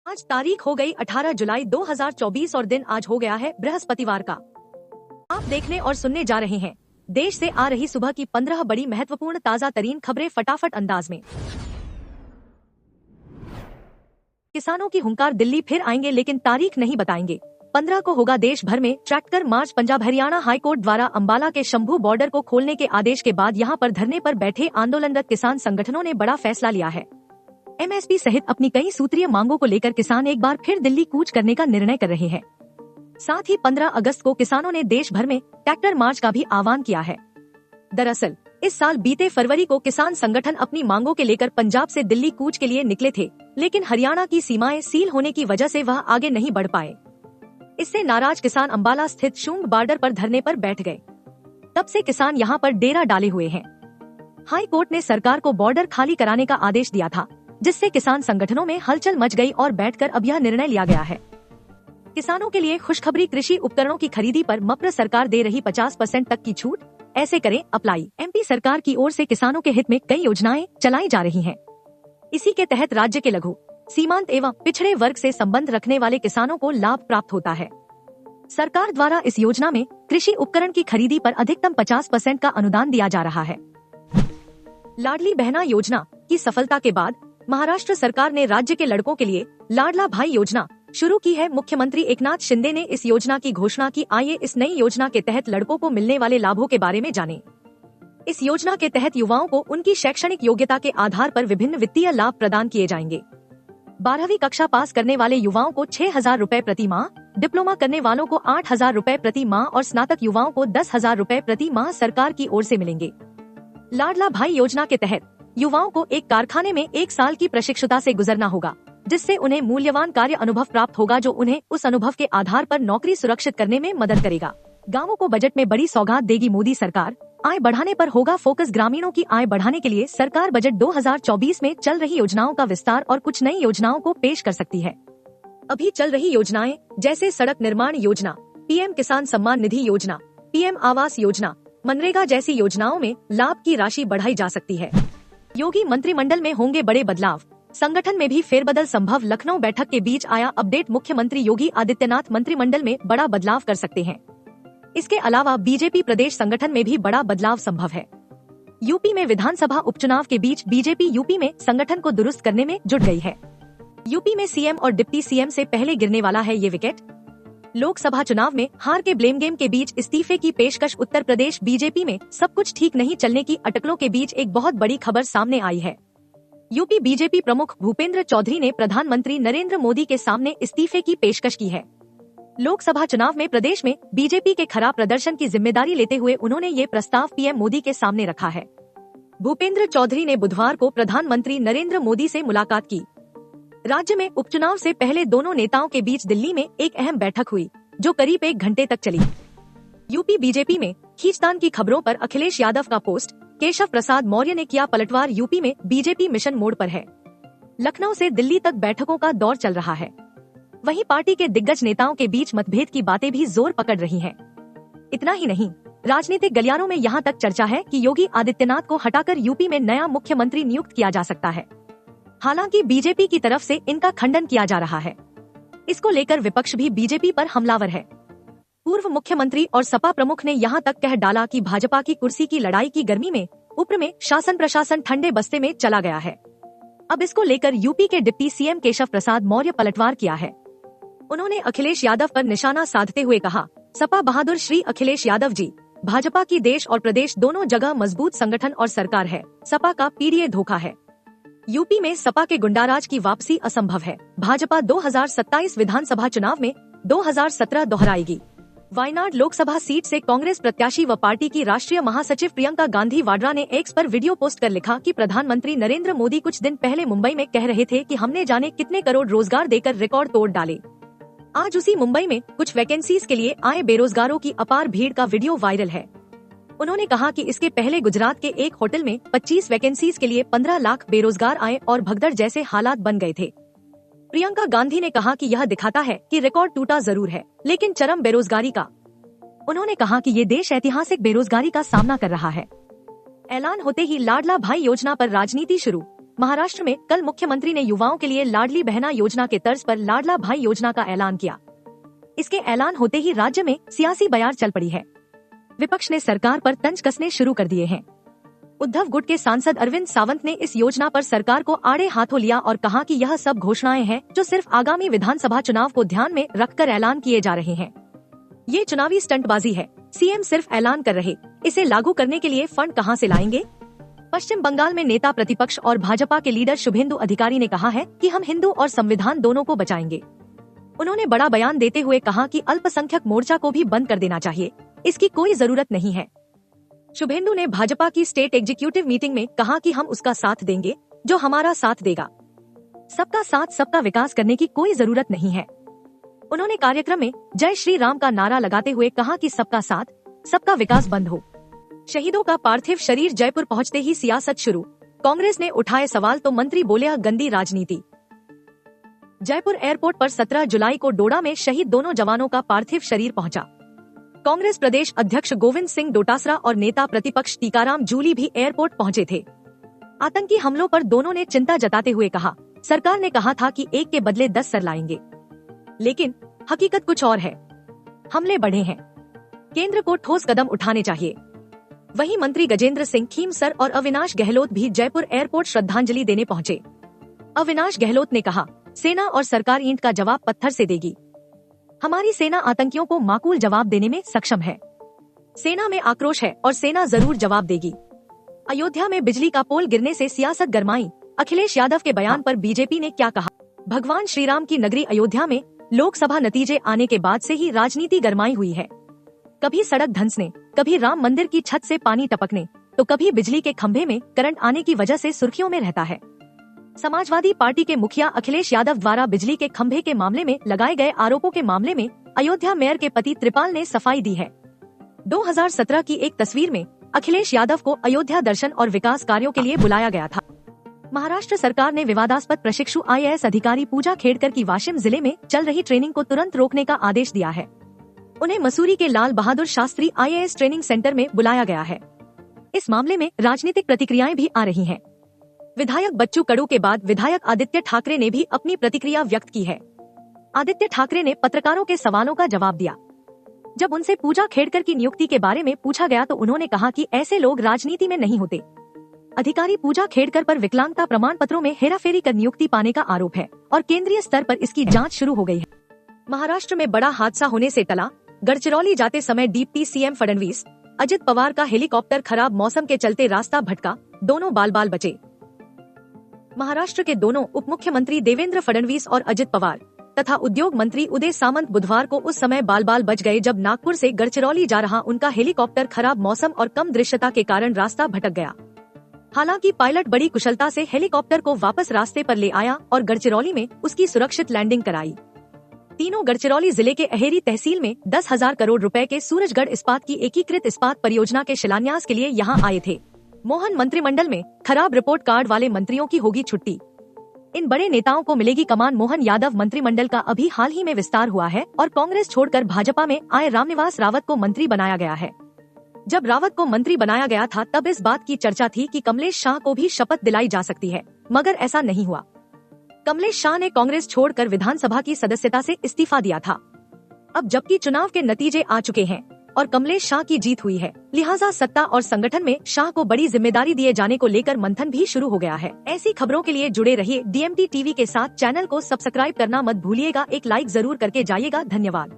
आज तारीख हो गई 18 जुलाई 2024 और दिन आज हो गया है बृहस्पतिवार का। आप देखने और सुनने जा रहे हैं देश से आ रही सुबह की 15 बड़ी महत्वपूर्ण ताजा तरीन खबरें फटाफट अंदाज में। किसानों की हुंकार, दिल्ली फिर आएंगे लेकिन तारीख नहीं बताएंगे। 15 को होगा देश भर में tractor march. Punjab Haryana high court द्वारा अंबाला के शंभू बॉर्डर को खोलने के आदेश के बाद यहां पर धरने पर बैठे आंदोलनरत किसान संगठनों ने बड़ा फैसला लिया है। एमएसपी सहित अपनी कई सूत्रीय मांगों को लेकर किसान एक बार फिर दिल्ली कूच करने का निर्णय कर रहे हैं। साथ ही 15 अगस्त को किसानों ने देश भर में ट्रैक्टर मार्च का भी आह्वान किया है। दरअसल इस साल बीते फरवरी को किसान संगठन अपनी मांगों के लेकर पंजाब से दिल्ली कूच के लिए निकले थे, लेकिन हरियाणा की सीमाएं सील होने की वजह से वह आगे नहीं बढ़ पाए। इससे नाराज किसान अंबाला स्थित शुंग बॉर्डर पर धरने पर बैठ गए। तब से किसान यहां पर डेरा डाले हुए हैं। हाई कोर्ट ने सरकार को बॉर्डर खाली कराने का आदेश दिया था, जिससे किसान संगठनों में हलचल मच गई और बैठकर अब यह निर्णय लिया गया है। किसानों के लिए खुशखबरी, कृषि उपकरणों की खरीदी पर मप्र सरकार दे रही 50% तक की छूट, ऐसे करें अप्लाई। एमपी सरकार की ओर से किसानों के हित में कई योजनाएं चलाई जा रही हैं। इसी के तहत राज्य के लघु, सीमांत एवं पिछड़े वर्ग से संबंध रखने वाले किसानों को लाभ प्राप्त होता है। सरकार द्वारा इस योजना में कृषि उपकरण की खरीदी पर अधिकतम 50% का अनुदान दिया जा रहा है। लाडली बहना योजना की सफलता के बाद महाराष्ट्र सरकार ने राज्य के लड़कों के लिए लाडला भाई योजना शुरू की है। मुख्यमंत्री एकनाथ शिंदे ने इस योजना की घोषणा की। आइए इस नई योजना के तहत लड़कों को मिलने वाले लाभों के बारे में जानें। इस योजना के तहत युवाओं को उनकी शैक्षणिक योग्यता के आधार पर विभिन्न वित्तीय लाभ प्रदान किए जाएंगे। 12वीं कक्षा पास करने वाले युवाओं को 6,000 रूपए प्रति माह, डिप्लोमा करने वालों को 8,000 रूपए प्रति माह और स्नातक युवाओं को 10,000 रूपए प्रति माह सरकार की ओर से मिलेंगे। लाडला भाई योजना के तहत युवाओं को एक कारखाने में 1 साल की प्रशिक्षुता से गुजरना होगा, जिससे उन्हें मूल्यवान कार्य अनुभव प्राप्त होगा, जो उन्हें उस अनुभव के आधार पर नौकरी सुरक्षित करने में मदद करेगा। गांवों को बजट में बड़ी सौगात देगी मोदी सरकार। आय बढ़ाने पर होगा फोकस। ग्रामीणों की आय बढ़ाने के लिए सरकार बजट 2024 में चल रही योजनाओं का विस्तार और कुछ नई योजनाओं को पेश कर सकती है। अभी चल रही योजनाएं जैसे सड़क निर्माण योजना, पीएम किसान सम्मान निधि योजना, पीएम आवास योजना, मनरेगा जैसी योजनाओं में लाभ की राशि बढ़ाई जा सकती है। योगी मंत्रिमंडल में होंगे बड़े बदलाव, संगठन में भी फेरबदल संभव। लखनऊ बैठक के बीच आया अपडेट। मुख्यमंत्री योगी आदित्यनाथ मंत्रिमंडल में बड़ा बदलाव कर सकते हैं। इसके अलावा बीजेपी प्रदेश संगठन में भी बड़ा बदलाव संभव है। यूपी में विधानसभा उपचुनाव के बीच बीजेपी यूपी में संगठन को दुरुस्त करने में जुट गई है। यूपी में सीएम और डिप्टी सीएम से पहले गिरने वाला है ये विकेट। लोकसभा चुनाव में हार के ब्लेम गेम के बीच इस्तीफे की पेशकश। उत्तर प्रदेश बीजेपी में सब कुछ ठीक नहीं चलने की अटकलों के बीच एक बहुत बड़ी खबर सामने आई है। यूपी बीजेपी प्रमुख भूपेंद्र चौधरी ने प्रधानमंत्री नरेंद्र मोदी के सामने इस्तीफे की पेशकश की है। लोकसभा चुनाव में प्रदेश में बीजेपी के खराब प्रदर्शन की जिम्मेदारी लेते हुए उन्होंने ये प्रस्ताव पीएम मोदी के सामने रखा है। भूपेंद्र चौधरी ने बुधवार को प्रधानमंत्री नरेंद्र मोदी से मुलाकात की। राज्य में उपचुनाव से पहले दोनों नेताओं के बीच दिल्ली में एक अहम बैठक हुई, जो करीब 1 घंटे तक चली। यूपी बीजेपी में खींचतान की खबरों पर अखिलेश यादव का पोस्ट। केशव प्रसाद मौर्य ने किया पलटवार। यूपी में बीजेपी मिशन मोड पर है। लखनऊ से दिल्ली तक बैठकों का दौर चल रहा है। वहीं पार्टी के दिग्गज नेताओं के बीच मतभेद की बातें भी जोर पकड़ रही हैं। इतना ही नहीं, राजनीतिक गलियारों में यहाँ तक चर्चा है कि योगी आदित्यनाथ को हटाकर यूपी में नया मुख्यमंत्री नियुक्त किया जा सकता है। हालांकि बीजेपी की तरफ से इनका खंडन किया जा रहा है। इसको लेकर विपक्ष भी बीजेपी पर हमलावर है। पूर्व मुख्यमंत्री और सपा प्रमुख ने यहां तक कह डाला कि भाजपा की कुर्सी की लड़ाई की गर्मी में उप्र में शासन प्रशासन ठंडे बस्ते में चला गया है। अब इसको लेकर यूपी के डिप्टी सीएम केशव प्रसाद मौर्य पलटवार किया है। उन्होंने अखिलेश यादव पर निशाना साधते हुए कहा, सपा बहादुर श्री अखिलेश यादव जी, भाजपा की देश और प्रदेश दोनों जगह मजबूत संगठन और सरकार है। सपा का पीडीए धोखा है। यूपी में सपा के गुंडाराज की वापसी असंभव है। भाजपा 2027 विधानसभा चुनाव में 2017 दोहराएगी। वायनाड लोकसभा सीट से कांग्रेस प्रत्याशी व पार्टी की राष्ट्रीय महासचिव प्रियंका गांधी वाड्रा ने एक्स पर वीडियो पोस्ट कर लिखा कि प्रधानमंत्री नरेंद्र मोदी कुछ दिन पहले मुंबई में कह रहे थे कि हमने जाने कितने करोड़ रोजगार देकर रिकॉर्ड तोड़ डाले। आज उसी मुंबई में कुछ वैकेंसीज के लिए आए बेरोजगारों की अपार भीड़ का वीडियो वायरल है। उन्होंने कहा कि इसके पहले गुजरात के एक होटल में 25 वैकेंसीज के लिए 15 लाख बेरोजगार आए और भगदड़ जैसे हालात बन गए थे। प्रियंका गांधी ने कहा कि यह दिखाता है कि रिकॉर्ड टूटा जरूर है, लेकिन चरम बेरोजगारी का। उन्होंने कहा कि ये देश ऐतिहासिक बेरोजगारी का सामना कर रहा है। ऐलान होते ही लाडला भाई योजना पर राजनीति शुरू। महाराष्ट्र में कल मुख्यमंत्री ने युवाओं के लिए लाडली बहना योजना के तर्ज पर लाडला भाई योजना का ऐलान किया। इसके ऐलान होते ही राज्य में सियासी बयार चल पड़ी है। विपक्ष ने सरकार पर तंज कसने शुरू कर दिए हैं। उद्धव गुट के सांसद अरविंद सावंत ने इस योजना पर सरकार को आड़े हाथों लिया और कहा कि यह सब घोषणाएं हैं जो सिर्फ आगामी विधानसभा चुनाव को ध्यान में रखकर ऐलान किए जा रहे हैं। ये चुनावी स्टंटबाजी है। सीएम सिर्फ ऐलान कर रहे, इसे लागू करने के लिए फंड कहां से लाएंगे? पश्चिम बंगाल में नेता प्रतिपक्ष और भाजपा के लीडर शुभेंदु अधिकारी ने कहा है कि हम हिंदू और संविधान दोनों को बचाएंगे। उन्होंने बड़ा बयान देते हुए कहा कि अल्पसंख्यक मोर्चा को भी बंद कर देना चाहिए, इसकी कोई जरूरत नहीं है। शुभेंदु ने भाजपा की स्टेट एग्जीक्यूटिव मीटिंग में कहा कि हम उसका साथ देंगे जो हमारा साथ देगा। सबका साथ सबका विकास करने की कोई जरूरत नहीं है। उन्होंने कार्यक्रम में जय श्री राम का नारा लगाते हुए कहा कि सबका साथ सबका विकास बंद हो। शहीदों का पार्थिव शरीर जयपुर पहुंचते ही सियासत शुरू। कांग्रेस ने उठाए सवाल तो मंत्री बोले गंदी राजनीति। जयपुर एयरपोर्ट पर 17 जुलाई को डोडा में शहीद दोनों जवानों का पार्थिव शरीर पहुंचा। कांग्रेस प्रदेश अध्यक्ष गोविंद सिंह डोटासरा और नेता प्रतिपक्ष टीकाराम जूली भी एयरपोर्ट पहुंचे थे। आतंकी हमलों पर दोनों ने चिंता जताते हुए कहा, सरकार ने कहा था कि एक के बदले 10 सर लाएंगे, लेकिन हकीकत कुछ और है। हमले बढ़े हैं। केंद्र को ठोस कदम उठाने चाहिए। वहीं मंत्री गजेंद्र सिंह खीमसर और अविनाश गहलोत भी जयपुर एयरपोर्ट श्रद्धांजलि देने पहुंचे। अविनाश गहलोत ने कहा, सेना और सरकार ईंट का जवाब पत्थर से देगी। हमारी सेना आतंकियों को माकूल जवाब देने में सक्षम है। सेना में आक्रोश है और सेना जरूर जवाब देगी। अयोध्या में बिजली का पोल गिरने से सियासत गरमाई। अखिलेश यादव के बयान पर बीजेपी ने क्या कहा? भगवान श्रीराम की नगरी अयोध्या में लोकसभा नतीजे आने के बाद से ही राजनीति गरमाई हुई है। कभी सड़क धंसने, कभी राम मंदिर की छत से पानी टपकने, तो कभी बिजली के खंभे में करंट आने की वजह से सुर्खियों में रहता है। समाजवादी पार्टी के मुखिया अखिलेश यादव द्वारा बिजली के खंभे के मामले में लगाए गए आरोपों के मामले में अयोध्या मेयर के पति त्रिपाल ने सफाई दी है। 2017 की एक तस्वीर में अखिलेश यादव को अयोध्या दर्शन और विकास कार्यों के लिए बुलाया गया था। महाराष्ट्र सरकार ने विवादास्पद प्रशिक्षु IAS अधिकारी पूजा खेड़कर की वाशिम जिले में चल रही ट्रेनिंग को तुरंत रोकने का आदेश दिया है। उन्हें मसूरी के Lal Bahadur Shastri IAS training centre में बुलाया गया है। इस मामले में राजनीतिक प्रतिक्रियाएं भी आ रही हैं। विधायक बच्चू कडू के बाद विधायक आदित्य ठाकरे ने भी अपनी प्रतिक्रिया व्यक्त की है। आदित्य ठाकरे ने पत्रकारों के सवालों का जवाब दिया। जब उनसे पूजा खेड़कर की नियुक्ति के बारे में पूछा गया तो उन्होंने कहा कि ऐसे लोग राजनीति में नहीं होते। अधिकारी पूजा खेड़कर पर विकलांगता प्रमाण पत्रों में हेराफेरी कर नियुक्ति पाने का आरोप है और केंद्रीय स्तर पर इसकी जांच शुरू हो गई है। महाराष्ट्र में बड़ा हादसा होने से टला। गढ़चिरौली जाते समय डिप्टी सीएम फडणवीस अजित पवार का हेलीकॉप्टर खराब मौसम के चलते रास्ता भटका, दोनों बाल बाल बचे। महाराष्ट्र के दोनों उप मुख्यमंत्री देवेंद्र फडणवीस और अजित पवार तथा उद्योग मंत्री उदय सामंत बुधवार को उस समय बाल बाल बच गए जब नागपुर से गढ़चिरौली जा रहा उनका हेलीकॉप्टर खराब मौसम और कम दृश्यता के कारण रास्ता भटक गया। हालांकि पायलट बड़ी कुशलता से हेलीकॉप्टर को वापस रास्ते पर ले आया और गढ़चिरौली में उसकी सुरक्षित लैंडिंग कराई। तीनों गढ़चिरौली जिले के अहेरी तहसील में 10,000 करोड़ रुपए के सूरजगढ़ इस्पात की एकीकृत इस्पात परियोजना के शिलान्यास के लिए यहां आए थे। मोहन मंत्रिमंडल में खराब रिपोर्ट कार्ड वाले मंत्रियों की होगी छुट्टी। इन बड़े नेताओं को मिलेगी कमान। मोहन यादव मंत्रिमंडल का अभी हाल ही में विस्तार हुआ है और कांग्रेस छोड़कर भाजपा में आए रामनिवास रावत को मंत्री बनाया गया है। जब रावत को मंत्री बनाया गया था तब इस बात की चर्चा थी कि कमलेश शाह को भी शपथ दिलाई जा सकती है, मगर ऐसा नहीं हुआ। कमलेश शाह ने कांग्रेस छोड़कर विधानसभा की सदस्यता से इस्तीफा दिया था। अब जबकि चुनाव के नतीजे आ चुके हैं और कमलेश शाह की जीत हुई है, लिहाजा सत्ता और संगठन में शाह को बड़ी जिम्मेदारी दिए जाने को लेकर मंथन भी शुरू हो गया है। ऐसी खबरों के लिए जुड़े रहिए DMT TV के साथ। चैनल को सब्सक्राइब करना मत भूलिएगा। एक लाइक जरूर करके जाइएगा। धन्यवाद।